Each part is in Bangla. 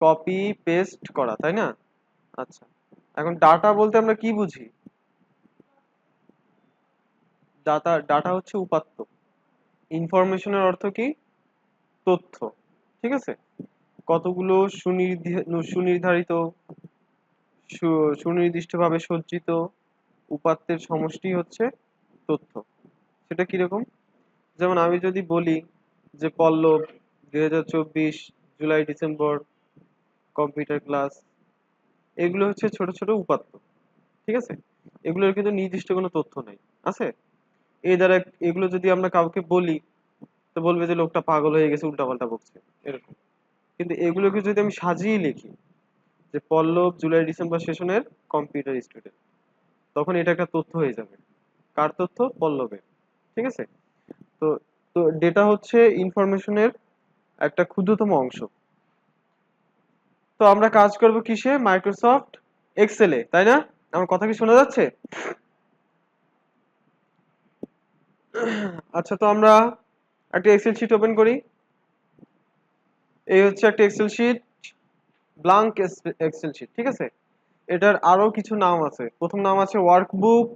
কপি পেস্ট করা, তাই না? আচ্ছা, এখন ডাটা বলতে আমরা কি বুঝি? ডাটা ডাটা হচ্ছে উপাত্ত। ইনফরমেশনের অর্থ কি? তথ্য। ঠিক আছে, কতগুলো সুনির্ধারিত সুনির্দিষ্টভাবে সজ্জিত উপাত্তের সমষ্টি হচ্ছে তথ্য। সেটা কিরকম? যেমন আমি যদি বলি যে পল্লব 2024 জুলাই ডিসেম্বর কম্পিউটার ক্লাস, এগুলো হচ্ছে ছোট ছোট উপাত্ত। ঠিক আছে, এগুলোর কিন্তু নির্দিষ্ট কোনো তথ্য নেই, আছে? এই দ্বারা এগুলো যদি আমরা কাউকে বলি, তো বলবে যে লোকটা পাগল হয়ে গেছে, উল্টাপাল্টা বকছে, এরকম। কিন্তু এগুলোকে যদি আমি সাজিয়ে লিখি যে পল্লব জুলাই ডিসেম্বর সেশনের কম্পিউটার স্টুডেন্ট, তখন এটা একটা তথ্য হয়ে যাবে। কার তথ্য? পল্লবের। ঠিক আছে, তো তো ডেটা হচ্ছে ইনফরমেশনের একটা ক্ষুদ্রতম অংশ। তো আমরা কাজ করব কিসে? মাইক্রোসফট এক্সেলে, তাই না? আমার কথা কি শোনা যাচ্ছে? আচ্ছা, তো আমরা একটা এক্সেল শিট ওপেন করি। এই হচ্ছে একটা excel sheet, blank excel sheet. ঠিক আছে, এটার আরো কিছু নাম আছে। প্রথম নাম আছে ওয়ার্কবুক,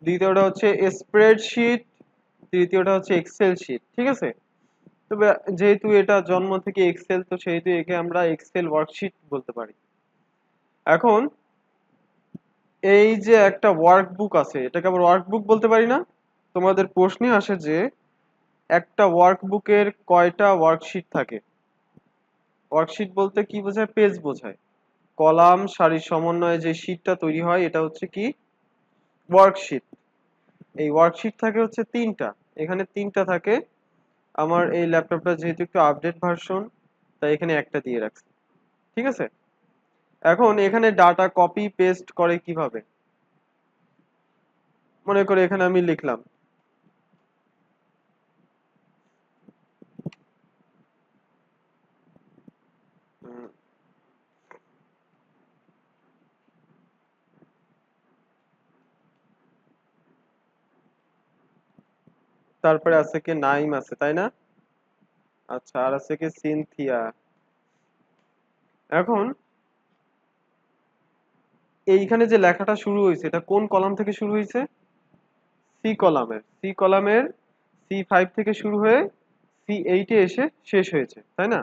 দ্বিতীয়টা হচ্ছে স্প্রেডশিট, তৃতীয়টা হচ্ছে এক্সেল শিট। ঠিক আছে, তবে যেহেতু এটা জন্ম থেকে এক্সেল, তো সেহেতু একে আমরা এক্সেল ওয়ার্কশিট বলতে পারি। এখন এই যে একটা ওয়ার্কবুক আছে, এটাকে আবার ওয়ার্কবুক বলতে পারি না? তোমাদের প্রশ্নে আসে যে একটা ওয়ার্কবুকের কয়টা ওয়ার্কশিট থাকে? ওয়ার্কশিট বলতে কি বোঝায়? পেজ বোঝায়। কলাম সারির সমন্বয়ে যে শীটটা তৈরি হয় এটা হচ্ছে কি? ওয়ার্কশিট। এই ওয়ার্কশিট থাকে হচ্ছে তিনটা। এখানে তিনটা থাকে। আমার এই ল্যাপটপটা যেহেতু একটু আপডেট ভার্সন, তাই এখানে একটা দিয়ে রাখছি। ঠিক আছে, এখন এখানে ডাটা কপি পেস্ট করে কিভাবে? মনে করে এখানে আমি লিখলাম উম, তারপরে আছে কি নাইম আছে, তাই না? আচ্ছা, আর আছে কি সিনথিয়া। এখন এইখানে যে লেখাটা শুরু হয়েছে, এটা কোন কলাম থেকে শুরু হয়েছে? সি কলামের C5 থেকে শুরু হয়ে C8 এ এসে শেষ হয়েছে, তাই না?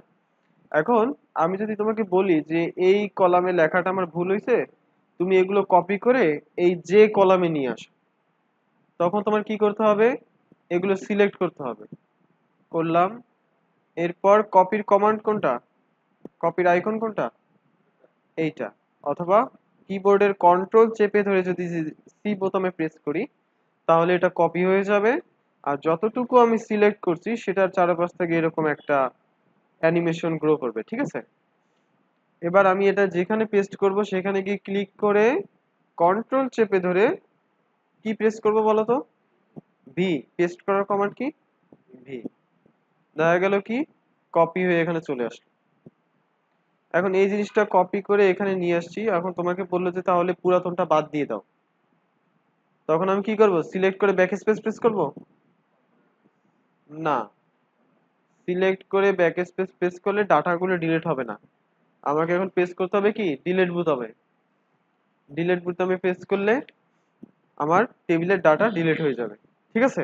এখন আমি যদি তোমাকে বলি যে এই কলামে লেখাটা আমার ভুল হয়েছে, তুমি এগুলো কপি করে এই যে কলামে নিয়ে আসো, তখন তোমার কি করতে হবে? এগুলো সিলেক্ট করতে হবে। করলাম। এরপর কপির কমান্ড কোনটা? কপির আইকন কোনটা? এইটা। অথবা কিবোর্ডের কন্ট্রোল চেপে ধরে যদি সি বোতামে প্রেস করি, তাহলে এটা কপি হয়ে যাবে। আর যতটুকু আমি সিলেক্ট করছি সেটার চারপাশ থেকে এরকম একটা অ্যানিমেশন গ্রো করবে। ঠিক আছে, এবার আমি এটা যেখানে পেস্ট করব সেখানে গিয়ে ক্লিক করে কন্ট্রোল চেপে ধরে কি প্রেস করব বলো তো? ভি। পেস্ট করার কমান্ড কি? ভি। দেখা গেল কি কপি হয়ে এখানে চলে আসলো। এখন এই জিনিসটা কপি করে এখানে নিয়ে আসছি। এখন তোমাকে বললো যে তাহলে পুরাতনটা বাদ দিয়ে দাও, তখন আমি কি করব? সিলেক্ট করে ব্যাক স্পেস প্রেস করব? না, সিলেক্ট করে ব্যাক স্পেস প্রেস করলে ডাটাগুলো ডিলিট হবে না। আমাকে এখন প্রেস করতে হবে কি? ডিলিট বোতামে। ডিলিট বোতামে প্রেস করলে আমার টেবিলের ডাটা ডিলিট হয়ে যাবে। ঠিক আছে,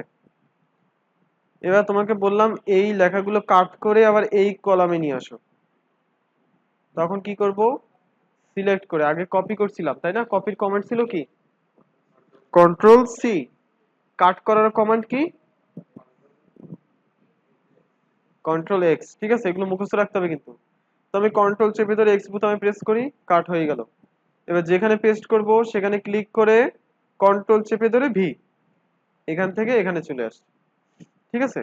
এবার তোমাকে বললাম এই লেখাগুলো কাট করে আবার এই কলামে নিয়ে আসো, তখন কি করব? সিলেক্ট করে, আগে কপি করছিলাম তাই না? কপির কমান্ড ছিল কি? Control C. কাট করার কমান্ড কি? Control x. ঠিক আছে, এগুলো মুখস্থ রাখতে হবে কিন্তু। তো আমি কন্ট্রোল চেপে ধরে এক্স বোতামে প্রেস করি, কাট হয়ে গেল। এবার যেখানে পেস্ট করব সেখানে ক্লিক করে কন্ট্রোল চেপে ধরে ভি, এখান থেকে এখানে চলে আসছে। ঠিক আছে,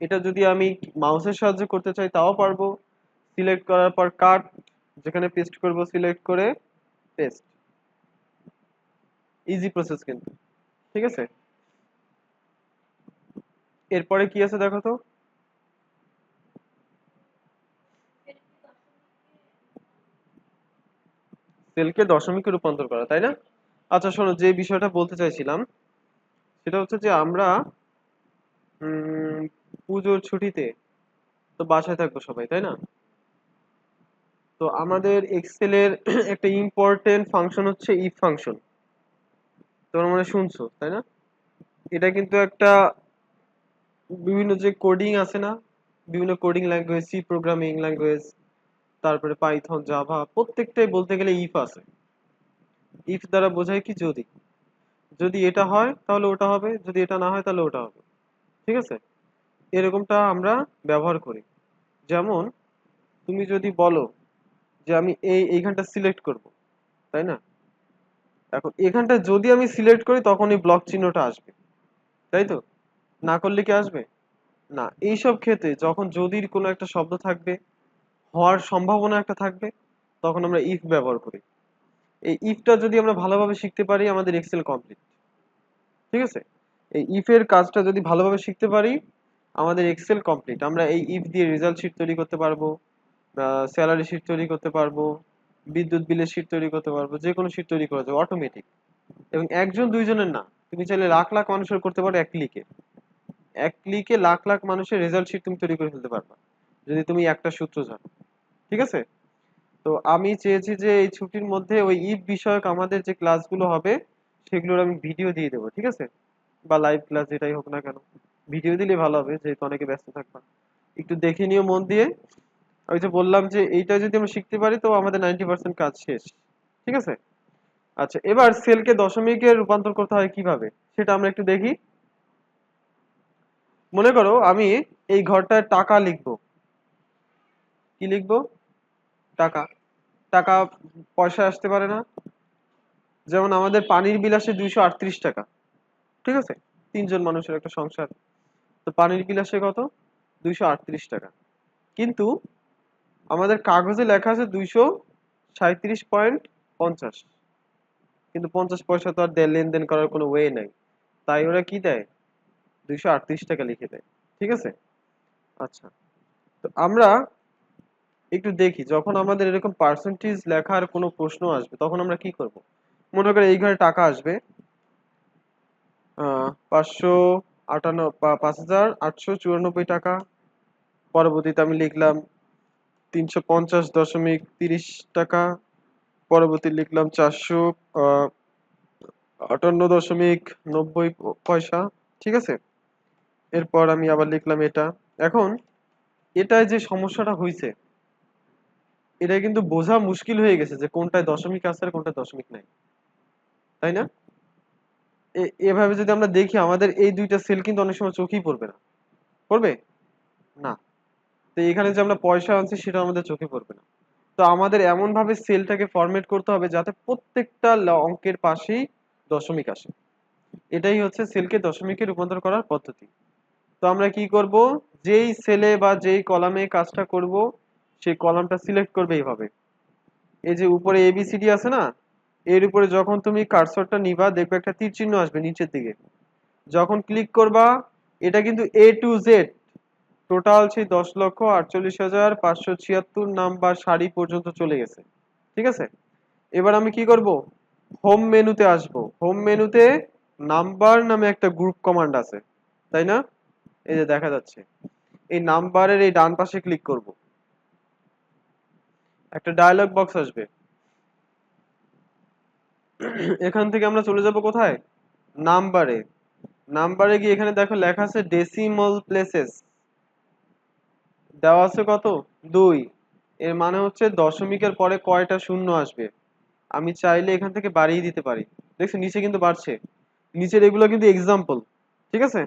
এটা যদি আমি মাউসের সাহায্যে করতে চাই তাও পারবো। সিলেক্ট করার পর কাট, যেখানে পেস্ট করব সিলেক্ট করে পেস্ট। ইজি প্রসেস কিন্তু। ঠিক আছে, এরপরে কি আছে দেখো তো? সেলকে দশমিকে রূপান্তর করা, তাই না? আচ্ছা শোনো, যে বিষয়টা বলতে চাইছিলাম সেটা হচ্ছে যে আমরা পুজোর ছুটিতে তো বাসায় থাকবো সবাই, তাই না? তো আমাদের এক্সেলের একটা ইম্পর্টেন্ট ফাংশন হচ্ছে ইফ ফাংশন। তোমরা মানে শুনছো তাই না? এটা কিন্তু একটা বিভিন্ন যে কোডিং আছে না, বিভিন্ন coding language, C programming language, তারপরে পাইথন, জাভা, প্রত্যেকটাই বলতে গেলে ইফ আছে। ইফ দ্বারা বোঝায় কি যদি, যদি এটা হয় তাহলে ওটা হবে, যদি এটা না হয় তাহলে ওটা হবে। ঠিক আছে? এরকমটা আমরা ব্যবহার করি। যেমন তুমি যদি বলো যে আমি এইখানটা সিলেক্ট করব, তাই না? এখন এখানটা যদি আমি সিলেক্ট করি তখন এই ব্লক চিহ্নটা আসবে, তাই তো? না করলে কি আসবে না? এইসব ক্ষেত্রে যখন যদির কোনো একটা শব্দ থাকবে, হওয়ার সম্ভাবনা একটা থাকবে, তখন আমরা ইফ ব্যবহার করি। এই ইফটা যদি আমরা ভালোভাবে শিখতে পারি আমাদের এক্সেল কমপ্লিট। ঠিক আছে? এই ইফ এর কাজটা যদি ভালোভাবে শিখতে পারি আমাদের এক্সেল কমপ্লিট। আমরা এই ইফ দিয়ে রেজাল্ট শিট তৈরি করতে পারবো, স্যালারি শিট তৈরি করতে পারবো, বিদ্যুৎ বিলের শিট তৈরি করতে পারবো, যে কোনো শিট তৈরি করা যাবে অটোমেটিক। এবং একজন দুইজনের না, তুমি চাইলে লাখ লাখ মানুষের করতে পারো এক ক্লিকে। এক ক্লিকে লাখ লাখ মানুষের রেজাল্ট শিট তুমি তৈরি করে ফেলতে পারবা যদি তুমি একটা সূত্র জানো। ঠিক আছে? তো আমি চেয়েছি যে এই ছুটির মধ্যে ওই ইফ বিষয়ক আমাদের যে ক্লাসগুলো হবে সেগুলোর আমি ভিডিও দিয়ে দেবো। ঠিক আছে? বা লাইভ ক্লাস যেটাই হোক না কেন, ভিডিও দিলে ভালো হবে যেহেতু অনেকে ব্যস্ত থাকবা। একটু দেখে নিও মন দিয়ে। ওই যে বললাম যে এইটা যদি আমরা শিখতে পারি তো আমাদের 90% কাজ শেষ। ঠিক আছে? আচ্ছা, এবার সেলকে দশমিকে রূপান্তর করতে হয় কিভাবে সেটা আমরা একটু দেখি। মনে করো আমি এই ঘরটায় টাকা লিখবো। কি লিখবো? টাকা। টাকা পয়সা আসতে পারে না? যেমন আমাদের পানির বিল আসে 238 টাকা। ঠিক আছে? তিনজন মানুষের একটা সংসার। তো পানির বিল আসে কত? 238 টাকা। কিন্তু আমাদের কাগজে লেখা আছে 237.50। কিন্তু 50 পয়সা তো আর লেনদেন করার কোনো ওয়ে নাই। তাই ওরা কি দেয়? 238 টাকা লিখে দেয়। ঠিক আছে? আচ্ছা, তো আমরা একটু দেখি যখন আমাদের এরকম পার্সেন্টেজ লেখার কোনো প্রশ্ন আসবে তখন আমরা কি করব। মনে করো এই ঘরে টাকা আসবে 5,894 টাকা। পরবর্তীতে আমি লিখলাম 350.30 টাকা। পরবর্তী লিখলাম 458.90 পয়সা। ঠিক আছে? এরপর আমি আবার লিখলাম এটা। এখন এটায় যে সমস্যাটা হয়েছে এটা কিন্তু বোঝা মুশকিল হয়ে গেছে যে কোনটায় দশমিক আছে আর কোনটায় দশমিক নাই, তাই না? এভাবে যদি আমরা দেখি আমাদের এই দুইটা সেল কিন্তু অনেক সময় চোখেই পড়বে না। পড়বে না। তো এখানে যে আমরা পয়সা আনছি সেটা আমাদের চোখে পড়বে না। তো আমাদের এমন ভাবে সেলটাকে ফরম্যাট করতে হবে যাতে প্রত্যেকটা অঙ্কের পাশেই দশমিক আসে। এটাই হচ্ছে সেলকে দশমিকে রূপান্তর করার পদ্ধতি। তো আমরা কি করব, যেই সেলে বা যেই কলামে কাজটা করব সেই কলামটা সিলেক্ট করবে এইভাবে। এই যে উপরে এবিসিডি আছে না, এর উপরে যখন তুমি কার্সরটা নিবা দেখবে একটা তীর চিহ্ন আসবে নিচের দিকে। যখন ক্লিক করবা এটা কিন্তু এ টু জেড টোটাল সেই 10,48,576 নাম্বার সারি পর্যন্ত চলে গেছে। ঠিক আছে? এবার আমি কি করব, হোম মেনুতে আসব। হোম মেনুতে নাম্বার নামে একটা গ্রুপ কমান্ড আছে, তাই না? এই যে দেখা যাচ্ছে, এই নাম্বারের এই ডান পাশে ক্লিক করব। একটা ডায়লগ বক্স আসবে। এখান থেকে আমরা চলে যাব কোথায়? নাম্বারে। নাম্বারে গিয়ে এখানে দেখো লেখা আছে ডেসিমাল প্লেসেস। দেওয়া আছে কত? 2। এর মানে হচ্ছে দশমিকের পরে কয়টা শূন্য আসবে। আমি চাইলে এখান থেকে বাড়িয়ে দিতে পারি। দেখছো নিচে কিন্তু বাড়ছে। নিচের এগুলো কিন্তু এক্সাম্পল। ঠিক আছে?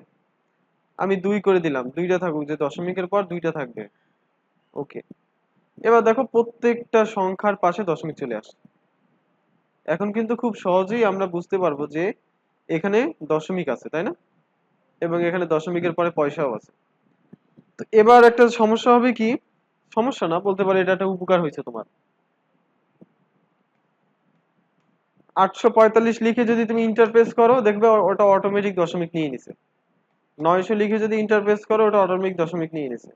আমি 2 করে দিলাম, 2টা থাকুক, যে দশমিকের পর 2টা থাকবে। ওকে। এবার দেখো প্রত্যেকটা সংখ্যার পাশে দশমিক চলে আসে। এখন কিন্তু খুব সহজেই আমরা বুঝতে পারবো যে এখানে দশমিক আছে, তাই না? এবং এখানে দশমিকের পরে পয়সাও আছে। তো এবার একটা সমস্যা হবে কি, সমস্যা না বলতে পারি, এটা একটা উপকার হয়েছে তোমার। 845 লিখে যদি তুমি ইন্টারপ্রেস করো দেখবে ওটা অটোমেটিক দশমিক নিয়ে নিছে। 900 লিখে যদি ইন্টারপ্রেস করো ওটা অটোমেটিক দশমিক নিয়ে নিছে।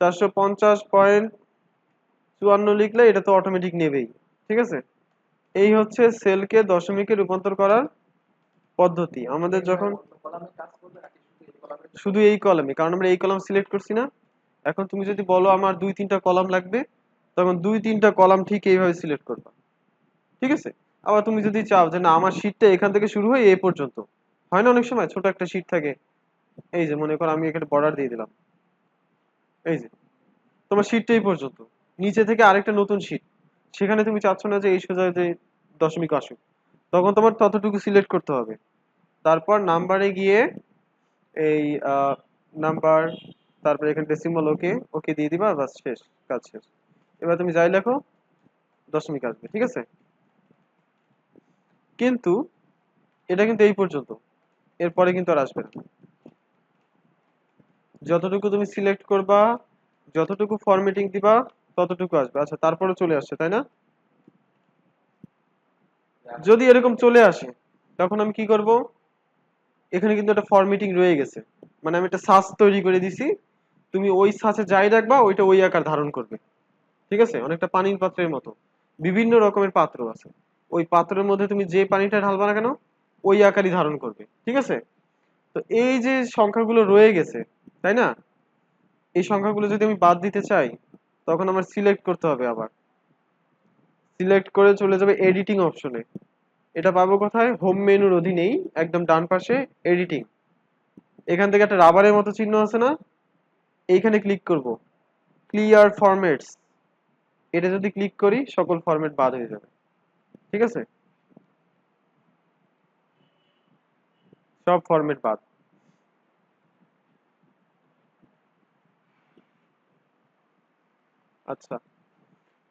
450.54 লিখলে এটা তো অটোমেটিক নেবেই। ঠিক আছে? এই হচ্ছে সেলকে দশমিকে রূপান্তর করার পদ্ধতি। আমাদের যখন শুধু এই কলামে, কারণ আমরা এই কলাম সিলেক্ট করছি না। এখন তুমি যদি বলো আমার 2-3টা কলাম লাগবে তখন 2-3টা কলাম ঠিক এইভাবে সিলেক্ট করবা। ঠিক আছে? আবার তুমি যদি চাও যে না আমার শীটটা এখান থেকে শুরু হয়ে এই পর্যন্ত, হয় না অনেক সময় ছোট একটা শীট থাকে, এই যে মনে করো আমি এখানে বর্ডার দিয়ে দিলাম, এই যে তোমার শীটটা এই পর্যন্ত, নিচে থেকে আরেকটা নতুন শীট, সেখানে তুমি চাচ্ছ না যে এই সোজা যে দশমিক আসুক, তখন তোমার ততটুকু সিলেক্ট করতে হবে। তারপর নাম্বারে গিয়ে এই নাম্বার, তারপর এখানে ডেসিমাল, ওকে ওকে দিয়ে দিবা, বাস শেষ, কাজ শেষ। এবার তুমি যাই লেখো দশমিক আসবে। ঠিক আছে? কিন্তু এটা কিন্তু এই পর্যন্ত, এরপরে কিন্তু আর আসবে না। যতটুকু তুমি সিলেক্ট করবা, যতটুকু ফরম্যাটিং দিবা, ততটুকু আসবে। আচ্ছা, তারপরে চলে আসছে তাই না? যদি এরকম চলে আসে তখন আমি কি করব, এখানে কিন্তু একটা ফরম্যাটিং রয়ে গেছে, মানে আমি একটা সাস তৈরি করে দিছি, তুমি ওই সাসে যাই রাখবা ওইটা ওই আকার ধারণ করবে। ঠিক আছে? অনেকটা পানির পাত্রের মতো বিভিন্ন রকমের পাত্র আছে, ওই পাত্রের মধ্যে তুমি যে পানিটা ঢালবা না কেন ওই আকারই ধারণ করবে। ঠিক আছে? তো এই যে সংখ্যাগুলো রয়ে গেছে, তাই না, এই সংখ্যাগুলো যদি আমি বাদ দিতে চাই তখন আমার সিলেক্ট করতে হবে, আবার সিলেক্ট করে চলে যাবে এডিটিং অপশনে। এটা পাবো কোথায়? হোম মেনুর অধীনেই একদম ডান পাশে এডিটিং, এখান থেকে একটা রাবারের মতো চিহ্ন আছে না, এইখানে ক্লিক করব, ক্লিয়ার ফরম্যাটস, এটা যদি ক্লিক করি সকল ফরম্যাট বাদ হয়ে যাবে। ঠিক আছে? সব ফরম্যাট বাদ। আচ্ছা,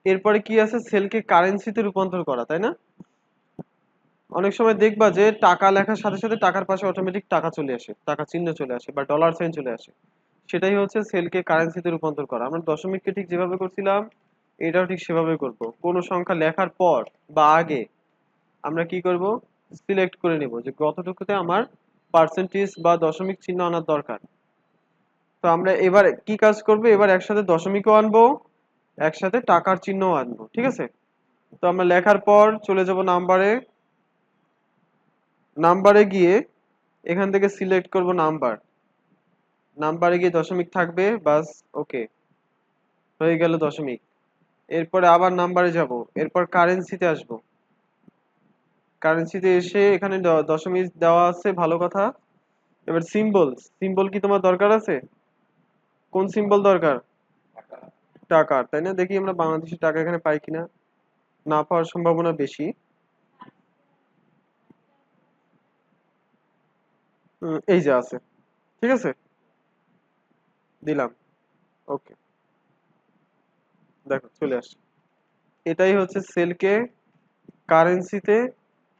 এরপরে কি আছে? সেলকে কারেন্সিতে রূপান্তর করা, তাই না? অনেক সময় দেখবা যে টাকা লেখার সাথে সাথে টাকার পাশে অটোমেটিক টাকা চলে আসে, টাকা চিহ্ন চলে আসে বা ডলার সাইন চলে আসে, সেটাই হচ্ছে সেলকে কারেন্সিতে রূপান্তর করা। আমরা দশমিককে ঠিক যেভাবে করছিলাম এটাও ঠিক সেভাবে করব। কোনো সংখ্যা লেখার পর বা আগে আমরা কি করব, সিলেক্ট করে নিব যে কতটুকুতে আমার পার্সেন্টেজ বা দশমিক চিহ্ন আনার দরকার। তো আমরা এবার কি কাজ করব, এবার একসাথে দশমিকও আনবো, একসাথে টাকার চিহ্নও আনবো। ঠিক আছে? তো আমরা লেখার পর চলে যাব নাম্বারে, নাম্বারে গিয়ে এখান থেকে সিলেক্ট করব নাম্বার, নাম্বারে গিয়ে দশমিক থাকবে, বাস, ওকে, হয়ে গেল দশমিক। এরপরে আবার নাম্বারে যাব, এরপর কারেন্সিতে আসব, কারেন্সিতে এসে এখানে দশমিক দেওয়া আছে, ভালো কথা। এবার সিম্বল, সিম্বল কি তোমার দরকার আছে? কোন সিম্বল দরকার? টাকার, তাই না? দেখি আমরা বাংলাদেশি টাকা এখানে পাই কিনা, না পাওয়ার সম্ভাবনা বেশি। এই যে আছে। ঠিক আছে, দিলাম, ওকে, দেখো চলে আসছে। এটাই হচ্ছে সেলকে কারেন্সিতে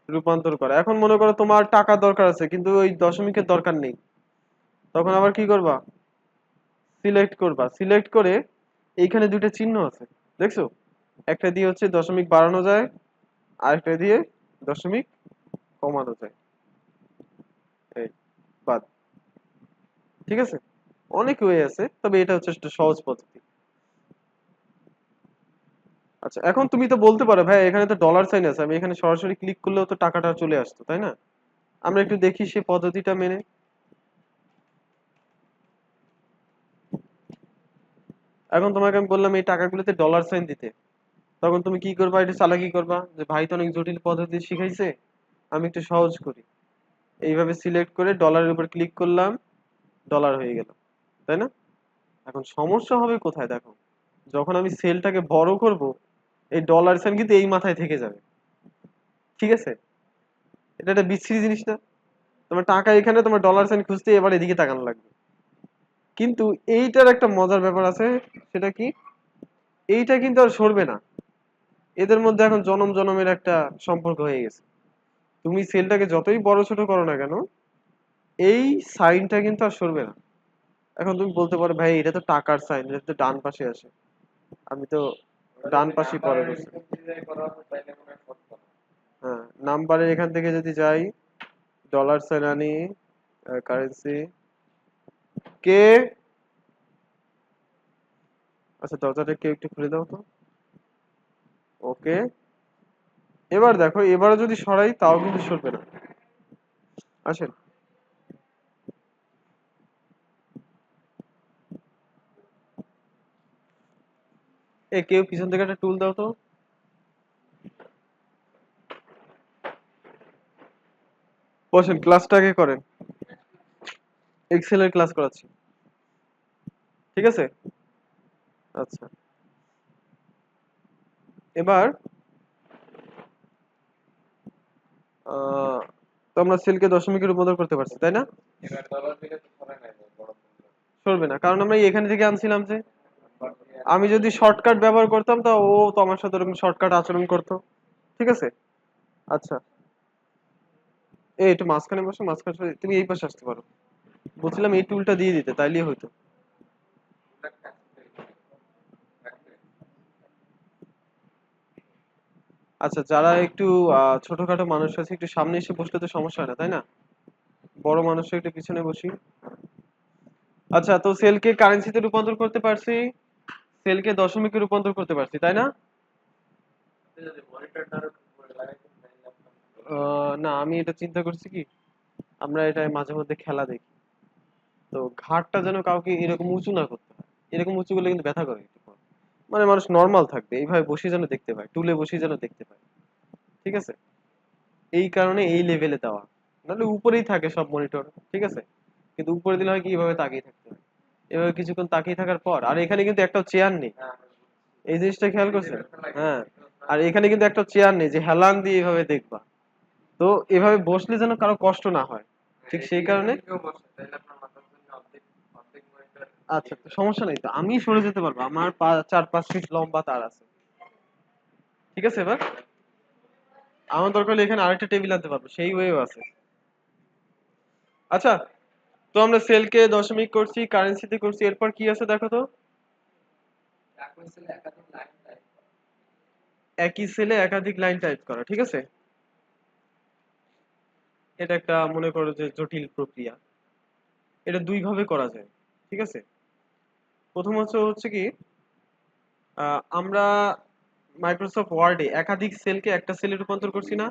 রূপান্তর করা। এখন মনে করো তোমার টাকা দরকার আছে কিন্তু ওই দশমিকের দরকার নেই, তখন আবার কি করবা, সিলেক্ট করবা, সিলেক্ট করে এইখানে দুইটা চিহ্ন আছে, দেখছো? একটা দিয়ে হচ্ছে দশমিক বাড়ানো যায়, আরেকটা দিয়ে দশমিক কমানো যায়, এই বাদ। ঠিক আছে? অনেক ওয়ে আছে, তবে এটা হচ্ছে একটা সহজ পদ্ধতি। আচ্ছা, এখন তুমি তো বলতে পারো ভাই এখানে তো ডলার সাইন আছে, আমি এখানে সরাসরি ক্লিক করলেও তো টাকাটা চলে আসতো, তাই না? আমরা একটু দেখি সেই পদ্ধতিটা মেনে। এখন তোমাকে আমি বললাম এই টাকাগুলোতে ডলার সাইন দিতে, তখন তুমি কি করবা, এটা চালাকি করবা যে ভাই তো অনেক জটিল পদ্ধতি শিখাইছে, আমি একটু সহজ করি। এইভাবে সিলেক্ট করে ডলারের উপর ক্লিক করলাম, ডলার হয়ে গেল, তাই না? এখন সমস্যা হবে কোথায় দেখো, যখন আমি সেলটাকে বড় করব এই ডলার সাইন কিন্তু এই মাথায় থেকে যাবে। ঠিক আছে? এটা একটা বিশ্রী জিনিস না? তোমার টাকা এখানে, তোমার ডলার সাইন খুঁজতে এবার এদিকে তাকানো লাগবে। কিন্তু এইটার একটা মজার ব্যাপার আছে, সেটা কি, এইটা কিন্তু আর সরবে না, এদের মধ্যে এখন জনম জনমের একটা সম্পর্ক হয়ে গেছে। তুমি সেলটাকে যতই বড় ছোট করো না কেন এই সাইনটা কিন্তু আর সরবে না। এখন তুমি বলতে পারো ভাই এটা তো টাকার সাইন, এটা তো ডান পাশে আসে, আমি তো ডান পাশে পরে করছি। হ্যাঁ, নাম্বারের এখান থেকে যদি যাই, ডলার সাইন আনি, কারেন্সি, কে, আচ্ছা দরজাটা কেউ একটু খুলে দাও তো, ওকে। এবার দেখো, এবারে যদি সরাই তাও কিন্তু সরবে না, আসেন। কেউ পিছন থেকে একটা টুল দাও তো। বসেন, ক্লাসটা আগে করেন। এক্সেল এর ক্লাস করাচ্ছি, ঠিক আছে? আচ্ছা, এবার তো আমরা সেলকে দশমিকে রূপান্তর করতে পারছি, তাই না? সরবে না, কারণ আমরা এখানে থেকে আনছিলাম যে। আমি যদি শর্টকাট ব্যবহার করতাম তা ও তো আমার সাথে ওরকম শর্টকাট আচরণ করতো, ঠিক আছে? আচ্ছা, এই একটু মাঝখানে বসো, মাঝখানে তুমি এই পাশে আসতে পারো। বলছিলাম এই টুলটা দিয়ে দিতে, তাইলেই হয়তো। আচ্ছা, যারা একটু ছোটখাটো মানুষ আছে একটু সামনে এসে বসলে তো সমস্যা হয় না, তাই না? বড় মানুষরা একটু পিছনে বসি। আচ্ছা, তো সেলকে কারেন্সিতে রূপান্তর করতে পারছি, সেলকে দশমিকে রূপান্তর করতে পারছি, তাই না? না, আমি এটা চিন্তা করছি কি, আমরা এটা মাঝে মধ্যে খেলা দেখি, তো ঘাড়টা যেন কাউকে এরকম উঁচু না করতে হয়। এরকম উঁচু করলে কিন্তু ব্যথা করে একটু পর। মানে মানুষ নর্মাল থাকবে, এইভাবে বসে যেন দেখতে পায়, টুলে বসে যেন দেখতে পায়, ঠিক আছে? এই কারণে এই লেভেলে দেওয়া। নাহলে উপরেই থাকে সব মনিটর, ঠিক আছে? কিন্তু উপরে দিলে হয় কি, এইভাবে তাকিয়ে থাকতে হয়। এভাবে কিছুক্ষণ তাকিয়ে থাকার পর, আর এখানে কিন্তু একটা চেয়ার নেই, এই জিনিসটা খেয়াল করছেন? হ্যাঁ, আর এখানে কিন্তু একটা চেয়ার নেই যে হেলান দিয়ে এভাবে দেখবা। তো এভাবে বসলে যেন কারো কষ্ট না হয়, ঠিক সেই কারণে। আচ্ছা, তো সমস্যা নেই, তো আমি সরে যেতে পারবো, আমার 4-5 ফিট লম্বা তার আছে, ঠিক আছে? এবার আমার দরকার হলে এখানে আরেকটা টেবিল আনতে পারবো, সেই ওয়েও আছে। আচ্ছা, তো আমরা সেলকে দশমিক করছি, কারেন্সিতে করছি, এরপর কি আছে দেখো তো। একই সেলে একাধিক লাইন টাইপ করা, ঠিক আছে? এটা একটা মনে করো যে জটিল প্রক্রিয়া। এটা দুই ভাবে করা যায়, ঠিক আছে? প্রথম হচ্ছে কি, আমরা মাইক্রোসফট ওয়ার্ডে একাধিক সেলকে একটা সেলে রূপান্তর করছি না,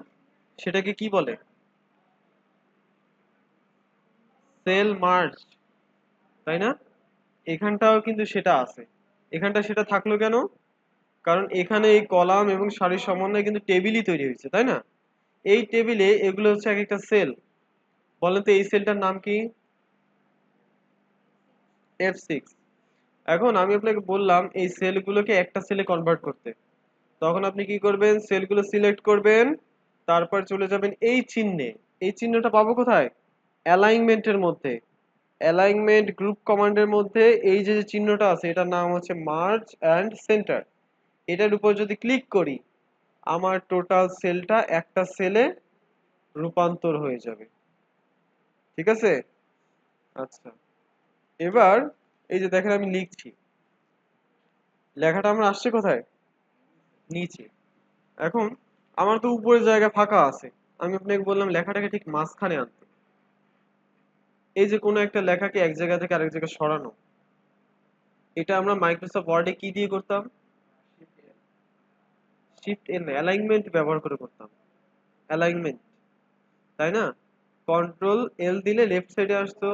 সেটাকে কি বলে? সেল মার্জ, তাই না? এখানটাও কিন্তু সেটা আছে। এখানটা সেটা থাকলো কেন? কারণ এখানে এই কলাম এবং সারির সমন্বয়ে কিন্তু টেবিলই তৈরি হয়েছে, তাই না? এই টেবিলে এগুলো হচ্ছে এক একটা সেল। বলেন তো এই সেলটার নাম কি? F6। এখন আমি আপনাকে বললাম এই সেলগুলোকে একটা সেলে কনভার্ট করতে। তখন আপনি কি করবেন? সেলগুলো সিলেক্ট করবেন, তারপর চলে যাবেন এই চিহ্নে। এই চিহ্নটা পাবো কোথায়? অ্যালাইনমেন্টের মধ্যে। অ্যালাইনমেন্ট গ্রুপ কমান্ডের মধ্যে এই যে যে চিহ্নটা আছে, এটার নাম হচ্ছে মার্জ অ্যান্ড সেন্টার। এটার উপর যদি ক্লিক করি, আমার টোটাল সেলটা একটা সেলে রূপান্তর হয়ে যাবে, ঠিক আছে? আচ্ছা, এবার এই যে দেখেন আমি লিখছি, লেখাটা আমার আসছে কোথায়? নিচে। এখন আমার তো উপরে জায়গা ফাঁকা আছে, আমি আপনাকে বললাম লেখাটাকে ঠিক মাঝখানে আনতে। এই যে কোনো একটা লেখাকে এক জায়গা থেকে আরেক জায়গায় সরানো, এটা আমরা মাইক্রোসফট ওয়ার্ডে কি দিয়ে করতাম? শিফট এল, অ্যালাইনমেন্ট ব্যবহার করে করতাম। অ্যালাইনমেন্ট, তাই না? কন্ট্রোল এল দিলে লেফট সাইডে আসতো,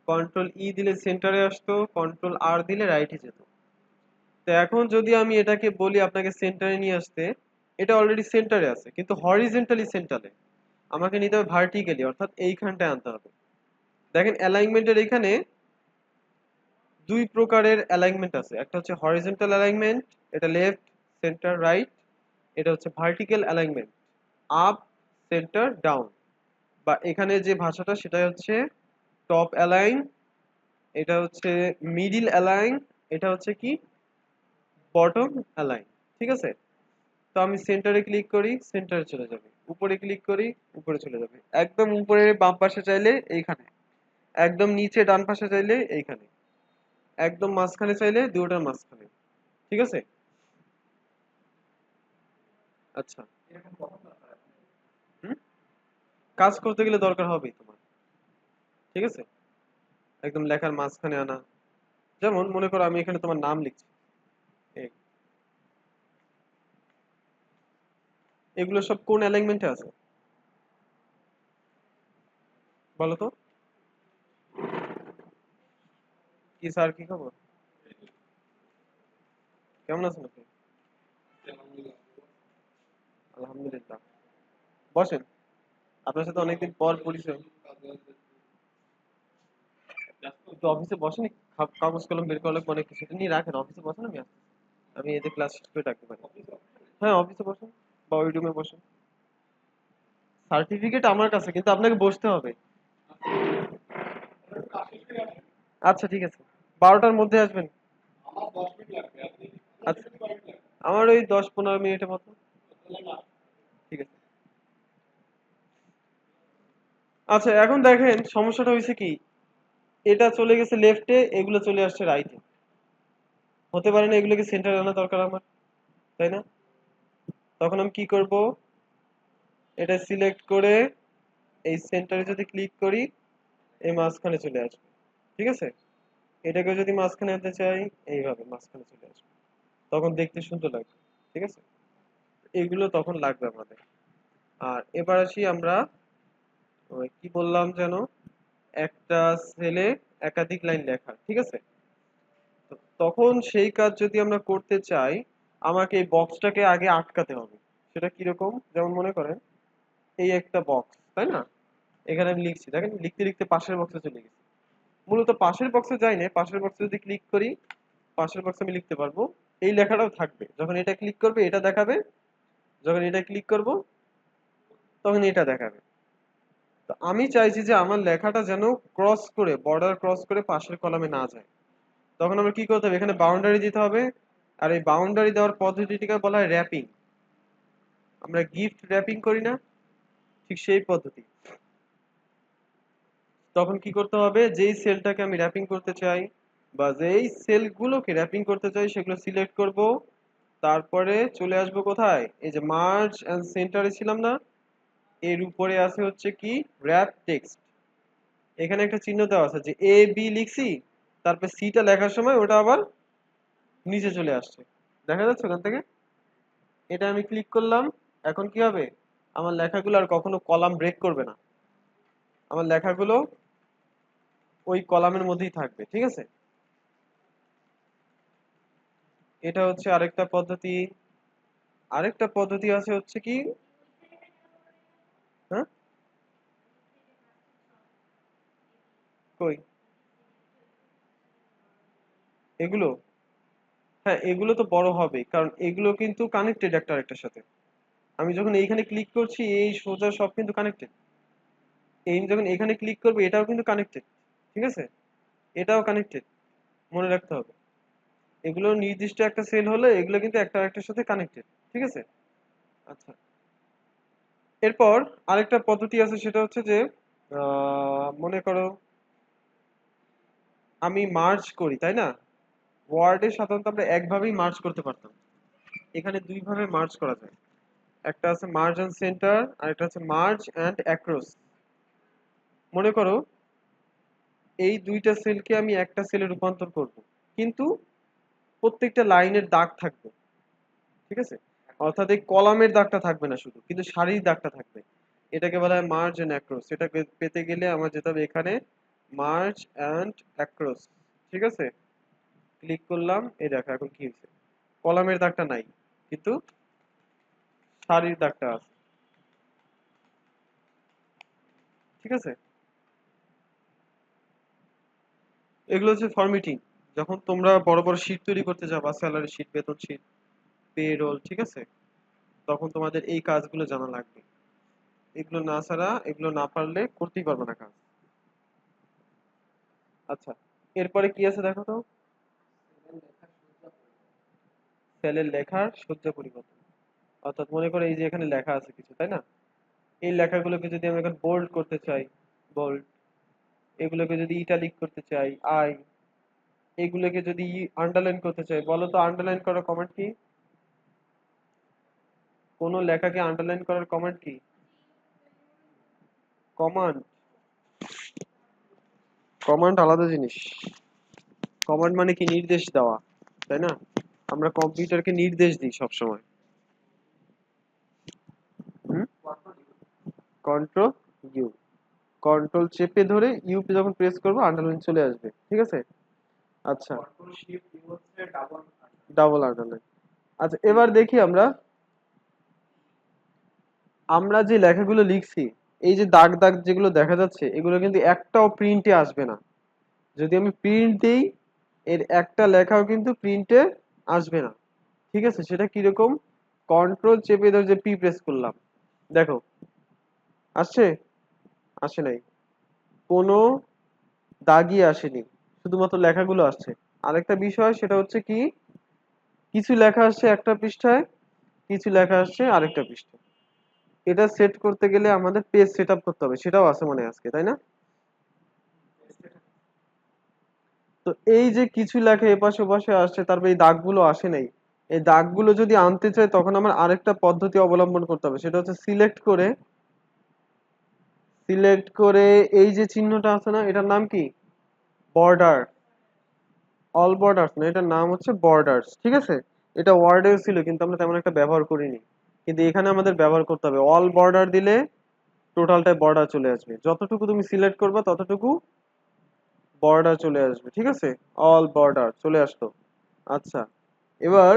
কন্ট্রোল ই দিলে সেন্টারে আসতো, কন্ট্রোল আর দিলে রাইটে যেত। তো এখন যদি আমি এটাকে বলি আপনাকে সেন্টারে নিয়ে আসতে, এটা অলরেডি সেন্টারে আছে, কিন্তু হরিজন্টালি সেন্টারে আমাকে নিতে হবে ভার্টিক্যালি, অর্থাৎ এইখানটায় আনতে হবে। দেখেন অ্যালাইনমেন্টের এখানে দুই প্রকারের অ্যালাইনমেন্ট আছে, একটা হচ্ছে হরিজন্টাল অ্যালাইনমেন্ট, এটা লেফট সেন্টার রাইট। এটা হচ্ছে vertical alignment, up centre down. বা এখানে যে ভাষাটা সেটা হচ্ছে টপ অ্যালাইন, এটা হচ্ছে মিডিল অ্যালাইন, এটা হচ্ছে কি বটম অ্যালাইন, ঠিক আছে? তো আমি সেন্টারে ক্লিক করি, সেন্টারে চলে যাবে। উপরে ক্লিক করি, উপরে চলে যাবে। একদম উপরে বাম পাশে চাইলে এইখানে, একদম নিচে ডান পাশে চাইলে এইখানে, একদম মাঝখানে চাইলে দুটোটার মাঝখানে, ঠিক আছে? আচ্ছা, হুম, কাজ করতে গেলে দরকার হবেই তোমার, ঠিক আছে? একদম লেখার মাঝখানে আনা। যেমন মনে করো আমি এখানে তোমার নাম লিখছি, এই এগুলো সব কোন অ্যালাইনমেন্টে আছে বলো তো? কি স্যার, কি খবর? কেমন আছেন আপনি? আলহামদুলিল্লাহ। বসেন, আপনার সাথে অনেকদিন পর পরিচয়। একটু অফিসে বসেন, কাগজ কলম বের করা লাগবে অনেক কিছু। এটা নিয়ে রাখেন, অফিসে বসেন, আমি আসছি। আমি এদের ক্লাস শেষ করে ডাকতে পারি। হ্যাঁ, অফিসে বসেন বা ওই রুমে বসেন। সার্টিফিকেট আমার কাছে, কিন্তু আপনাকে বসতে হবে। আচ্ছা ঠিক আছে, 12টার মধ্যে আসবেন। আচ্ছা, আমার ওই 10-15 মিনিটের মতো। ঠিক আছে। আচ্ছা, এখন দেখেন সমস্যাটা হয়েছে কি, এটা চলে গেছে লেফটে, এগুলো চলে আসছে রাইটে। হতে পারে না এগুলোকে সেন্টারে আনা দরকার আমার, তাই না? তখন আমি কি করব, এটা সিলেক্ট করে এই সেন্টারে যদি ক্লিক করি, এই মাঝখানে চলে আসবে। ঠিক আছে, এটাকে যদি মাঝখানে আনতে চাই, এইভাবে মাঝখানে চলে আসবে, তখন দেখতে সুন্দর লাগবে। ঠিক আছে, এগুলো তখন লাগবে আমাদের। আর এবার আসি আমরা, ওই কি বললাম যেন, একটা সেলে একাধিক লাইন লেখা। ঠিক আছে, তো তখন সেই কাজ যদি আমরা করতে চাই, আমাকে এই বক্সটাকে আগে আটকাতে হবে। সেটা কিরকম, যেমন মনে করেন এই একটা বক্স, তাই না? এখানে আমি লিখছি, দেখেন লিখতে লিখতে পাশের বক্সে চলে গেছি। মূলত পাশের বক্সে যাই না, পাশের বক্সে যদি ক্লিক করি, পাশের বক্সে আমি লিখতে পারবো। এই লেখাটাও থাকবে, যখন এটা ক্লিক করবে এটা দেখাবে, যখন এটা ক্লিক করব তখন এটা দেখাবে। তো আমি চাইছি যে আমার লেখাটা যেন ক্রস করে, বর্ডার ক্রস করে পাশের কলামে না যায়। তখন আমরা কি করতে হবে, এখানে বাউন্ডারি দিতে হবে। আর এই বাউন্ডারি দেওয়ার পদ্ধতিটিকে বলা হয় র্যাপিং। আমরা গিফট র্যাপিং করি না, ঠিক সেই পদ্ধতি। তখন কি করতে হবে, যেই সেলটাকে আমি র্যাপিং করতে চাই বা যেই সেলগুলোকে র্যাপিং করতে চাই সেগুলো সিলেক্ট করব। তারপরে চলে আসবো কোথায়, এই যে মার্জ এন্ড সেন্টারে ছিলাম না, এর উপরে আছে হচ্ছে কি র্যাপ টেক্সট। এখানে একটা চিহ্ন দেওয়া আছে যে এ বি লিখছি, তারপর সিটা লেখার সময় ওটা আবার নিচে চলে আসছে, দেখা যাচ্ছে ওখান থেকে। এটা আমি ক্লিক করলাম। এখন কি হবে, আমার লেখাগুলো আর কখনো কলাম ব্রেক করবে না, আমার লেখাগুলো ওই কলামের মধ্যেই থাকবে। ঠিক আছে, এটা হচ্ছে আরেকটা পদ্ধতি। আরেকটা পদ্ধতি আছে হচ্ছে কি, হ্যাঁ কই এগুলো, হ্যাঁ এগুলো তো বড় হবে, কারণ এগুলো কিন্তু কানেক্টেড একটা আরেকটার সাথে। আমি যখন এইখানে ক্লিক করছি, এই সোজা সব কিন্তু কানেক্টেড। এই যখন এখানে ক্লিক করবো, এটাও কিন্তু কানেক্টেড। ঠিক আছে, এটাও কানেক্টেড, মনে রাখতে হবে। এগুলো নির্দিষ্ট একটা সেল হলে এগুলো কিন্তু একটা আরেকটার সাথে কানেক্টেড। ঠিক আছে। আচ্ছা, এরপর আরেকটা পদ্ধতি আছে, সেটা হচ্ছে যে মনে করো আমি মার্জ করি, তাই না? ওয়ার্ডে সাধারণত আমরা একভাবেই মার্জ করতে পারতাম, এখানে দুই ভাবে মার্জ করা যায়। একটা আছে মার্জ এন্ড সেন্টার, আর একটা আছে মার্জ এন্ড অ্যাক্রস। মনে করো এই দুইটা সেলকে আমি একটা সেলে রূপান্তর করব, কিন্তু প্রত্যেকটা লাইনের দাগ থাকবে। ঠিক আছে, অর্থাৎ এই কলামের দাগটা থাকবে না শুধু, কিন্তু সারির দাগটা থাকবে। এটাকে বলা হয় মার্জ এন্ড অ্যাক্রস। এটা পেতে গেলে আমার যেতে হবে এখানে মার্জ এন্ড অ্যাক্রস। ঠিক আছে, ক্লিক করলাম, এই দেখো এখন কি হয়েছে, কলামের দাগটা নাই, কিন্তু সারির দাগটা আছে। ঠিক আছে, এগুলো হচ্ছে ফরম্যাটিং। যখন তোমরা বড় বড় শীট তৈরি করতে যাবা, স্যালারি শীট, বেতন শীট, পে রোল, ঠিক আছে, তখন তোমাদের এই কাজগুলো জানা লাগবে। এগুলো না ছাড়া, এগুলো না পারলে করতেই পারবে না কাজ। আচ্ছা, এরপরে কি আছে দেখো তো, সেলের লেখার সজ্জা পরিবর্তন। অর্থাৎ মনে করো এই যে এখানে লেখা আছে কিছু, তাই না? এই লেখাগুলোকে যদি আমি এখন বোল্ড করতে চাই, বোল্ড। এগুলোকে যদি ইটালিক করতে চাই, আই। এগুলোকে যদি আন্ডারলাইন করতে চাই, বলো তো আন্ডারলাইন করার কমান্ড কি? কোন লেখাকে আন্ডারলাইন করার কমান্ড কি? কমান্ড, কমান্ড আলাদা জিনিস। কমান্ড মানে কি, নির্দেশ দেওয়া, তাই না? আমরা কম্পিউটারকে নির্দেশ দিই সব সময়। হুম, কন্ট্রোল ইউ, কন্ট্রোল চেপে ধরে ইউ পে যখন প্রেস করবো আন্ডারলাইন চলে আসবে। ঠিক আছে। আচ্ছা, ডাবল আন্ডারলাইন। আচ্ছা এবার দেখি আমরা আমরা যে লেখাগুলো লিখছি, এই যে দাগ দাগ যেগুলো দেখা যাচ্ছে এগুলো কিন্তু একটাও প্রিন্টে আসবে না। যদি আমি প্রিন্ট দিই, এর একটা লেখাও কিন্তু প্রিন্টে আসবে না। ঠিক আছে, সেটা কিরকম? কন্ট্রোল চেপে ধরে যে পি প্রেস করলাম, দেখো আসছে? আসে নাই, কোনো দাগই আসেনি, শুধুমাত্র লেখাগুলো আসছে। আরেকটা বিষয় সেটা হচ্ছে কি, কিছু লেখা আসছে একটা পৃষ্ঠায়, কিছু লেখা আসছে আরেকটা পৃষ্ঠায়। এটা সেট করতে গেলে আমাদের পেজ সেট আপ করতে হবে, সেটাও আছে মনে হয় আজকে, তাই না? তো এই যে কিছু লেখা এপাশে ওপাশে আসছে, তারপর এই দাগগুলো আসে নাই, এই দাগগুলো যদি আনতে চাই তখন আমার আরেকটা পদ্ধতি অবলম্বন করতে হবে, সেটা হচ্ছে সিলেক্ট করে এই যে চিহ্নটা আছে না, এটার নাম কি? বর্ডার। অল বর্ডার্স না, এটার নাম হচ্ছে বর্ডার্স, ঠিক আছে? এটা ওয়ার্ডেও ছিল কিন্তু আমরা তেমন একটা ব্যবহার করিনি, কিন্তু এখানে আমাদের ব্যবহার করতে হবে। অল বর্ডার দিলে টোটালটাই বর্ডার চলে আসবে, যতটুকু তুমি সিলেক্ট করবা ততটুকু বর্ডার চলে আসবে, ঠিক আছে? অল বর্ডার চলে আসতো। আচ্ছা, এবার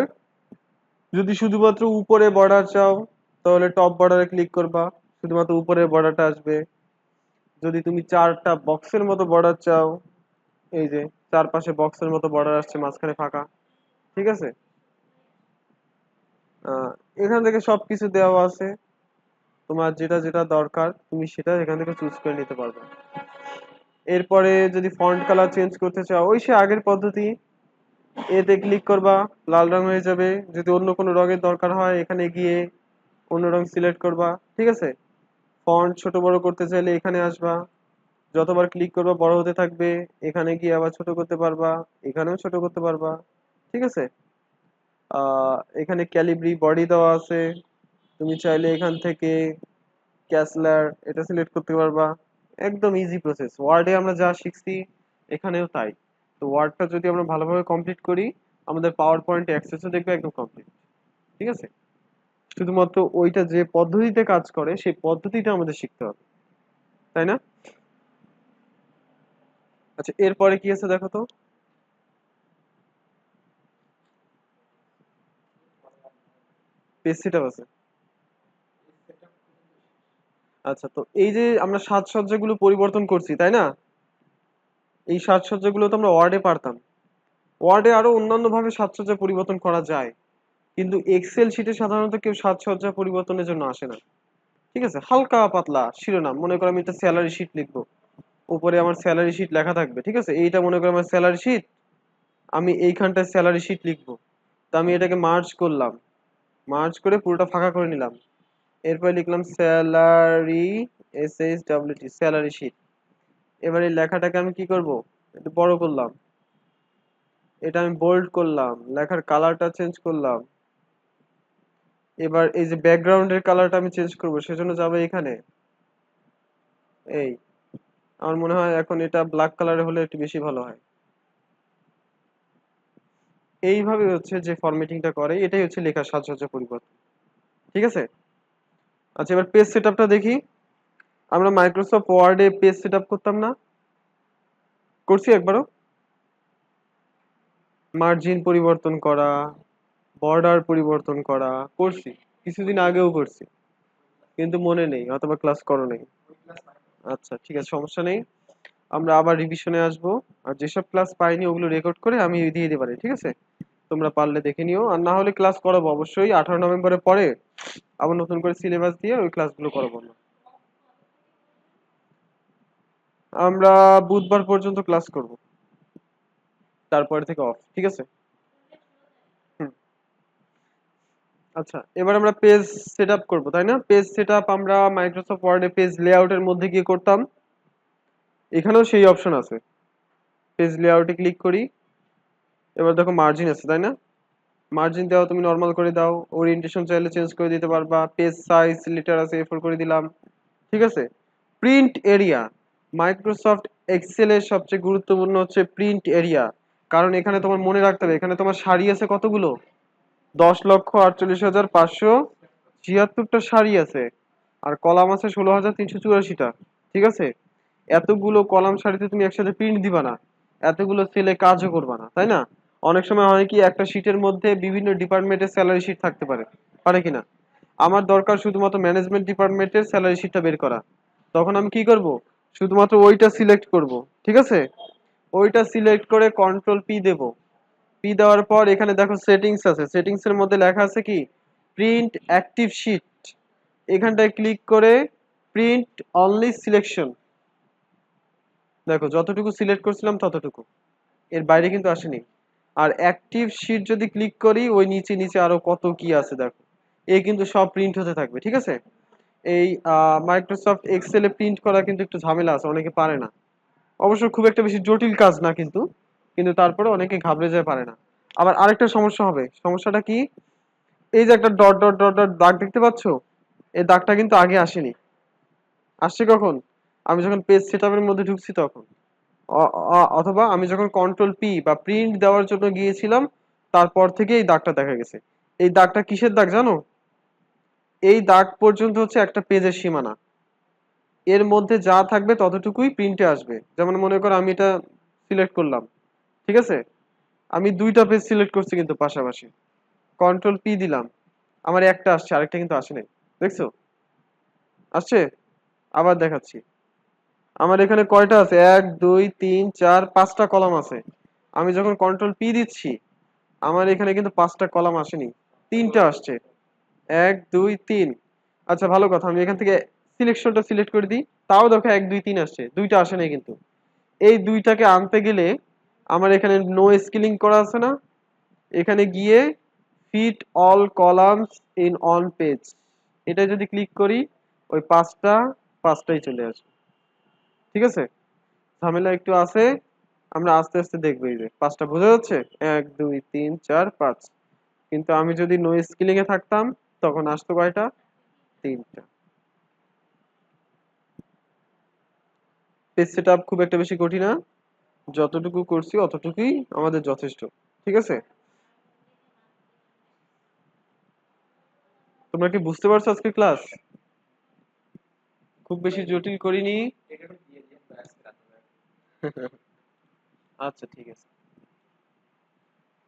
যদি শুধুমাত্র উপরে বর্ডার চাও তাহলে টপ বর্ডারে ক্লিক করবা, শুধুমাত্র উপরের বর্ডারটা আসবে। যদি তুমি চারটা বক্সের মতো বর্ডার চাও, এই যে চারপাশে বক্সের মতো বর্ডার আসছে, মাঝখানে ফাঁকা, ঠিক আছে? আহ এখান থেকে সবকিছু দেওয়া আছে, তোমার যেটা যেটা দরকার তুমি সেটা এখান থেকে চুজ করে নিতে পারবে। এরপরে যদি ফন্ট কালার চেঞ্জ করতে চাও, ওই সে আগের পদ্ধতি, এতে ক্লিক করবা, লাল রং হয়ে যাবে। যদি অন্য কোনো রঙের দরকার হয় এখানে গিয়ে অন্য রং সিলেক্ট করবা, ঠিক আছে? ফন্ট ছোট বড় করতে চাইলে এখানে আসবা, যতবার ক্লিক করবা বড় হতে থাকবে, এখানে গিয়ে আবার ছোট করতে পারবা, এখানেও ছোট করতে পারবা, ঠিক আছে? এখানে ক্যালিব্রি বডি দেওয়া আছে, তুমি চাইলে এখান থেকে ক্যাসলার এটা সিলেক্ট করতে পারবা। একদম ইজি প্রসেস, ওয়ার্ডে আমরা যা শিখছি এখানেও তাই। তো ওয়ার্ডটা যদি আমরা ভালোভাবে কমপ্লিট করি, আমাদের পাওয়ার পয়েন্ট অ্যাক্সেসও দেখবে একদম কমপ্লিট, ঠিক আছে? শুধুমাত্র ওইটা যে পদ্ধতিতে কাজ করে সেই পদ্ধতিটা আমাদের শিখতে হবে, তাই না? আচ্ছা এরপরে কি আছে দেখো তো। পেজ সেটআপ আছে। আচ্ছা, তো এই যে আমরা সাজসজ্জাগুলো পরিবর্তন করছি, তাই না? এই সাজসজ্জাগুলো তো আমরা ওয়ার্ডে পারতাম। ওয়ার্ডে আরো অন্যান্য ভাবে সাজসজ্জা পরিবর্তন করা যায়, কিন্তু এক্সেল শিটে সাধারণত কেউ সাজসজ্জা পরিবর্তনের জন্য আসে না। ঠিক আছে, হালকা পাতলা শিরোনাম, মনে করো আমি একটা স্যালারি শিট লিখবো, উপরে আমার স্যালারি শিট লেখা থাকবে, ঠিক আছে? এইটা মনে করো আমার স্যালারি শিট, আমি এইখানটায় স্যালারি শিট লিখবো। তো আমি এটাকে মার্জ করলাম, মার্জ করে পুরোটা ফাঁকা করে নিলাম। এরপর লিখলাম স্যালারি, SHWT, স্যালারি শিট। এবার এই লেখাটাকে আমি কি করব, একটু বড় করলাম, এটা আমি বোল্ড করলাম, লেখার কালারটা চেঞ্জ করলাম। এবার এই যে ব্যাকগ্রাউন্ডের কালারটা আমি চেঞ্জ করব, সেজন্য যাবে এখানে, এই, আমার মনে হয় এখন এটা ব্ল্যাক কালারে হলে একটু বেশি ভালো হয়। এইভাবে হচ্ছে যে ফরম্যাটিংটা করে, এটাই হচ্ছে লেখার সাজসজ্জা পরিবর্তন, ঠিক আছে? আচ্ছা এবার পেজ সেটআপটা দেখি। আমরা মাইক্রোসফট ওয়ার্ডে পেজ সেটআপ করতাম না? করছি একবারও? মার্জিন পরিবর্তন করা, বর্ডার পরিবর্তন করা করছি, কিছুদিন আগেও করছি, কিন্তু মনে নেই, অথবা ক্লাস করো নেই। আচ্ছা ঠিক আছে, সমস্যা নেই, আমরা আবার রিভিশনে আসবো। আর যেসব ক্লাস পাইনি ওগুলো রেকর্ড করে আমি দিয়ে দিতে পারি, ঠিক আছে? তোমরা পারলে দেখে নিও, আর না হলে ক্লাস করাবো অবশ্যই 18 নভেম্বরের পরে, আবার নতুন করে সিলেবাস দিয়ে ওই ক্লাসগুলো করাবো আমরা। আমরা বুধবার পর্যন্ত ক্লাস করব, তারপরে থেকে অফ, ঠিক আছে? হুম। আচ্ছা এবার আমরা পেজ সেটআপ করব, তাই না? পেজ সেটআপ আমরা মাইক্রোসফট ওয়ার্ডে পেজ লেআউটের মধ্যে গিয়ে করতাম, এখানেও সেই অপশন আছে, পেজ লেআউটে ক্লিক করি। এবার দেখো মার্জিন আছে, তাই না? মার্জিন দাও, তুমি নরমাল করে দাও, ওরিয়েন্টেশন চাইলে চেঞ্জ করে দিতে পারবা, পেজ সাইজ লিটার আছে A4 করে দিলাম, ঠিক আছে? প্রিন্ট এরিয়া, মাইক্রোসফট এক্সেলের সবচেয়ে গুরুত্বপূর্ণ হচ্ছে প্রিন্ট এরিয়া, কারণ এখানে তোমার মনে রাখতে হবে এখানে তোমার সারি আছে কতগুলো, 10,48,576টা সারি আছে, আর কলাম আছে 16,384টা, ঠিক আছে? এতগুলো কলাম সারিতে তুমি একসাথে প্রিন্ট দিবা না, এতগুলো সেলে কাজও করবা না, তাই না? অনেক সময় হয় কি একটা শীটের মধ্যে বিভিন্ন ডিপার্টমেন্টের স্যালারি শিট থাকতে পারে, পারে কিনা? আমার দরকার শুধুমাত্র ম্যানেজমেন্ট ডিপার্টমেন্টের স্যালারি শিটটা বের করা। তখন আমি কি করব? শুধুমাত্র ওইটা সিলেক্ট করব। ঠিক আছে? ওইটা সিলেক্ট করে কন্ট্রোল পি দেব। পি দেওয়ার পর এখানে দেখো সেটিংস আছে, সেটিংস এর মধ্যে লেখা আছে কি প্রিন্ট অ্যাক্টিভ শিট। এখানটায় ক্লিক করে প্রিন্ট অনলি সিলেকশন, দেখো যতটুকু সিলেক্ট করছিলাম ততটুকু, এর বাইরে কিন্তু আসেনি। আর অ্যাক্টিভ শিট যদি ক্লিক করি ওই নিচে নিচে আরো কত কি আছে দেখো, এই কিন্তু সব প্রিন্ট হতে থাকবে। ঠিক আছে? এই মাইক্রোসফট এক্সেলে প্রিন্ট করা কিন্তু একটু ঝামেলা আছে, অনেকে পারে না। অবশ্য খুব একটা বেশি জটিল কাজ না, কিন্তু কিন্তু তারপরে অনেকে ঘাবড়ে যায়, পারে না। আবার আরেকটা সমস্যা হবে, সমস্যাটা কি, এই যে একটা ডট ডট ডট ডট দাগ দেখতে পাচ্ছো, এই দাগটা কিন্তু আগে আসেনি, আসছে কখন? আমি যখন পেজ সেটআপের মধ্যে ঢুকছি তখন। অথবা আমি যখন কন্ট্রোল পি বা প্রিন্ট দেওয়ার জন্য গিয়েছিলাম, তারপর থেকে এই দাগটা দেখা গেছে। এই দাগটা কিসের দাগ জানো? এই দাগ পর্যন্ত হচ্ছে একটা পেজের সীমানা, এর মধ্যে যা থাকবে ততটুকুই প্রিন্টে আসবে। যেমন মনে করো আমি এটা সিলেক্ট করলাম, ঠিক আছে? আমি দুইটা পেজ সিলেক্ট করছি কিন্তু পাশাপাশি, কন্ট্রোল পি দিলাম, আমার একটা আসছে, আরেকটা কিন্তু আসে নাই। দেখছো? আসছে? আবার দেখাচ্ছি, আমার এখানে কয়টা আছে, 1 2 3 4 5টা কলাম আছে। আমি যখন কন্ট্রোল পি দিচ্ছি, আমার এখানে কিন্তু 5টা কলাম আসেনি, 3টা আসছে। 1 2 3। আচ্ছা ভালো কথা, আমি এখান থেকে সিলেকশনটা সিলেক্ট করে দিই, তাও দেখো 1 2 3 আসছে, দুইটা আসে নাই কিন্তু। এই দুইটাকে আনতে গেলে আমার এখানে নো স্কেলিং করা আছে না, এখানে গিয়ে fit all columns in on page, এটা যদি ক্লিক করি ওই পাঁচটাই চলে আসবে। ঠিক আছে? ঝামেলা একটু আছে, আমরা আস্তে আস্তে দেখবো। এই যে 5টা বোঝা যাচ্ছে, 1 2 3 4 5। কিন্তু আমি যদি নো স্কেলিং এ থাকতাম তখন আসতো কয়টা, 3টা। পেজ সেটআপ খুব একটা বেশি কঠিন না, যতটুকু করছি অতটুকুই আমাদের যথেষ্ট। ঠিক আছে? তোমরা কি বুঝতে পারছো আজকে ক্লাস? খুব বেশি জটিল করিনি। আচ্ছা ঠিক আছে।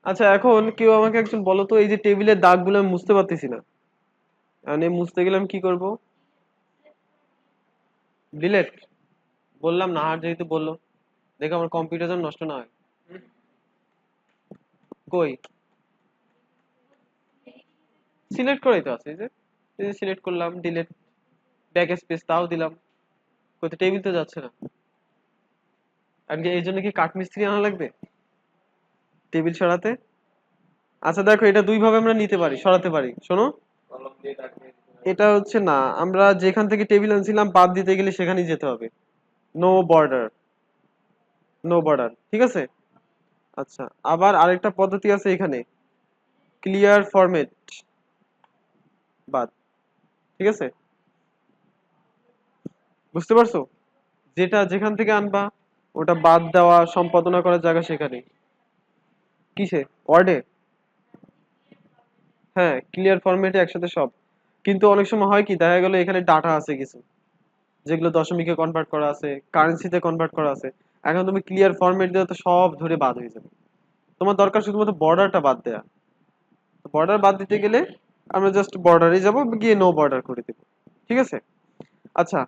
আচ্ছা এখন কেউ আমাকে একজন বলো তো, এই যে টেবিলের দাগগুলো আমি মুছতে পারতেছি না, মানে মুছতে গেলাম কি করব? ডিলেট? বললাম না, আর যেহেতু বললো, দেখো আমার কম্পিউটার যেন নষ্ট না হয়। কই? সিলেক্ট করাই তো আছে, এই যে সিলেক্ট করলাম, ডিলেট, ব্যাক স্পেস তাও দিলাম, কইতে টেবিল তো যাচ্ছে না। আর এই জন্য কি কাঠমিস্ত্রি আনা লাগবে টেবিল সরাতে? আচ্ছা দেখো, এটা দুই ভাবে আমরা নিতে পারি, সরাতে পারি, শোনো। এটা হচ্ছে না, আমরা যেখান থেকে টেবিল আনছিলাম বাদ দিতে গেলে সেখানেই যেতে হবে, নো বর্ডার, নো বর্ডার। ঠিক আছে? আচ্ছা, আবার আরেকটা পদ্ধতি আছে এখানে, ক্লিয়ার ফরম্যাট বাদ। ঠিক আছে? বুঝতে পারছো? যেটা যেখান থেকে আনবা ওটা বাদ দেওয়া, সম্পাদনা করার জায়গা সেখানে। কিসে? ওয়ার্ডে? হ্যাঁ, ক্লিয়ার ফরম্যাটে একসাথে সব। কিন্তু অনেক সময় হয় কি, দেখা গেল এখানে ডাটা আছে কিছু, যেগুলো দশমিকে কনভার্ট করা আছে, কারেন্সিতে কনভার্ট করা আছে। এখন তুমি ক্লিয়ার ফরম্যাট দিলে তো সব ধরে বাদ হয়ে যাবে। তোমার দরকার শুধুমাত্র বর্ডারটা বাদ দেয়া। বর্ডার বাদ দিতে গেলে আমরা জাস্ট বর্ডারে যাব, গিয়ে নো বর্ডার করে দেব। ঠিক আছে? আচ্ছা,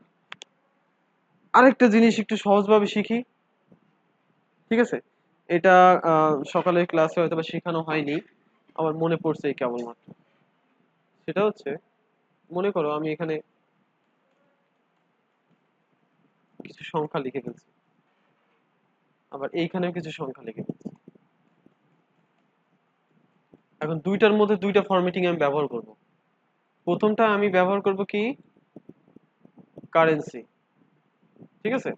আরেকটা জিনিস একটু সহজভাবে শিখি। ঠিক আছে? এটা সকালের ক্লাসে হয়তো বা শেখানো হয়নি, আমার মনে পড়ছে এই কেবলমাত্র। সেটা হচ্ছে, মনে করো আমি এখানে কিছু সংখ্যা লিখে ফেলছি, আবার এইখানেও কিছু সংখ্যা লিখে ফেলছি। এখন দুইটার মধ্যে দুইটা ফরম্যাটিং আমি ব্যবহার করব। প্রথমটা আমি ব্যবহার করব কি, কারেন্সি। ঠিক আছে?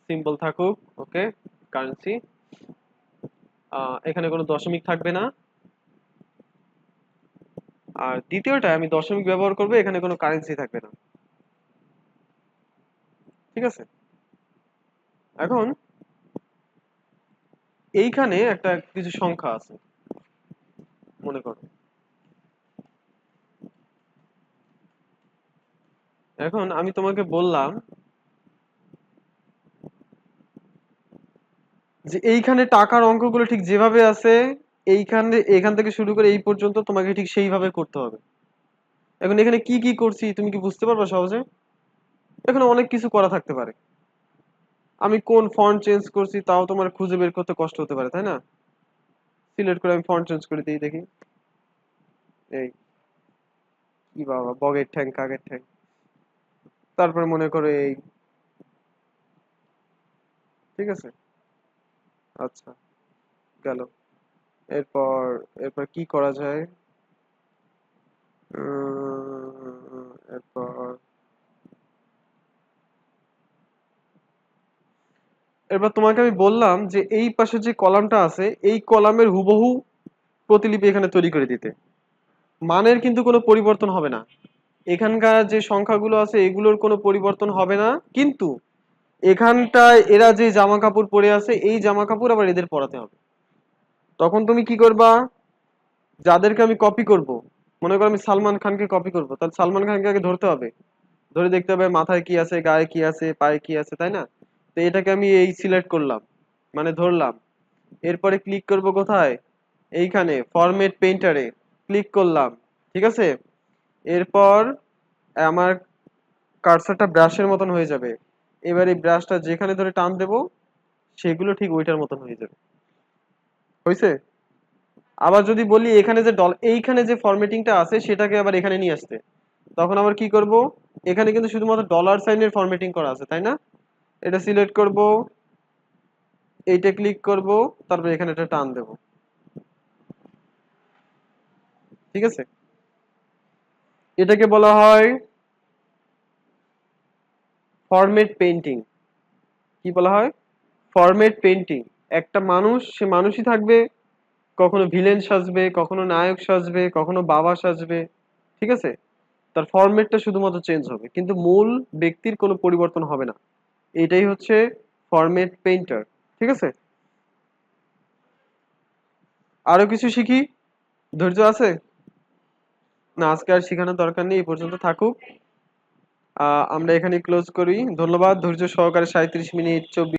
সিম্বল থাকুক, ওকে, কারেন্সি। এখানে কোনো দশমিক থাকবে না। আর দ্বিতীয়টা আমি দশমিক ব্যবহার করব, এখানে কোনো কারেন্সি থাকবে না। ঠিক আছে? এখন এইখানে একটা কিছু সংখ্যা আছে, মনে করো। এখন আমি তোমাকে বললাম যে এইখানে টাকার অঙ্কগুলো ঠিক যেভাবে আছে এইখানে এখান থেকে শুরু করে এই পর্যন্ত তোমাকে ঠিক সেইভাবে করতে হবে। এখন এখানে কি কি করছি তুমি কি বুঝতে পারবে সহজে? এখানে অনেক কিছু করা থাকতে পারে। আমি কোন ফন্ট চেঞ্জ করছি তাও তোমার খুঁজে বের করতে কষ্ট হতে পারে, তাই না? সিলেক্ট করে আমি ফন্ট চেঞ্জ করে দিই, দেখি। এই কি বাবা, বগের ঠ্যাং কাকের ঠ্যাং। তারপরে মনে করো এই, ঠিক আছে। আচ্ছা, গেল। এরপর এরপর কি করা যায়? এরপর এরপর তোমাকে আমি বললাম যে এই পাশে যে কলামটা আছে এই কলামের হুবহু প্রতিলিপি এখানে তৈরি করে দিতে। মানের কিন্তু কোনো পরিবর্তন হবে না। এখানকার যে সংখ্যাগুলো আছে এগুলোর কোনো পরিবর্তন হবে না, কিন্তু এখানটায় এরা যে জামা কাপড় পরে আছে এই জামা কাপড় আবার এদের পরাতে হবে। তখন তুমি কি করবা? যাদেরকে আমি কপি করব, মনে করো আমি সালমান খানকে কপি করব, তাহলে সালমান খানকে আগে ধরতে হবে। ধরে দেখতে হবে মাথায় কি আছে, গায়ে কি আছে, পায়ে কি আছে, তাই না? তো এটাকে আমি এই সিলেক্ট করলাম, মানে ধরলাম। এরপরে ক্লিক করব কোথায়? এইখানে ফরম্যাট পেইন্টারে ক্লিক করলাম, ঠিক আছে। এরপর আমার কার্সারটা ব্রাশের মতন হয়ে যাবে। এবার এই ব্রাশটা যেখানে ধরে টান দেব সেগুলো ঠিক ওইটার মতন হয়ে যাবে। হয়েছে? আবার যদি বলি এখানে যে এইখানে যে ফরম্যাটিংটা আছে সেটাকে আবার এখানে নিয়ে আসতে, তখন আবার কি করব? এখানে কিন্তু শুধুমাত্র ডলার সাইনের ফরম্যাটিং করা আছে, তাই না? এটা সিলেক্ট করব, এইটা ক্লিক করব, তারপর এখানে এটা টান দেব, ঠিক আছে। এটাকে বলা হয় ফরম্যাট পেইন্টিং। কি বলা হয়? Format painting. একটা মানুষ, সে মানুষই থাকবে, কখনো ভিলেন সাজবে, কখনো নায়ক সাজবে, কখনো বাবা সাজবে, ঠিক আছে। তার ফরম্যাটটা শুধুমাত্র চেঞ্জ হবে, কিন্তু মূল ব্যক্তির কোনো পরিবর্তন হবে না। এটাই হচ্ছে ফরম্যাট পেইন্টার, ঠিক আছে। আরো কিছু শিখি? ধৈর্য আছে? না, আজকে আর শেখানোর দরকার নেই, এই পর্যন্ত থাকুক। আমরা এখানে ক্লোজ করি। ধন্যবাদ ধৈর্য সহকারে 37 মিনিট 24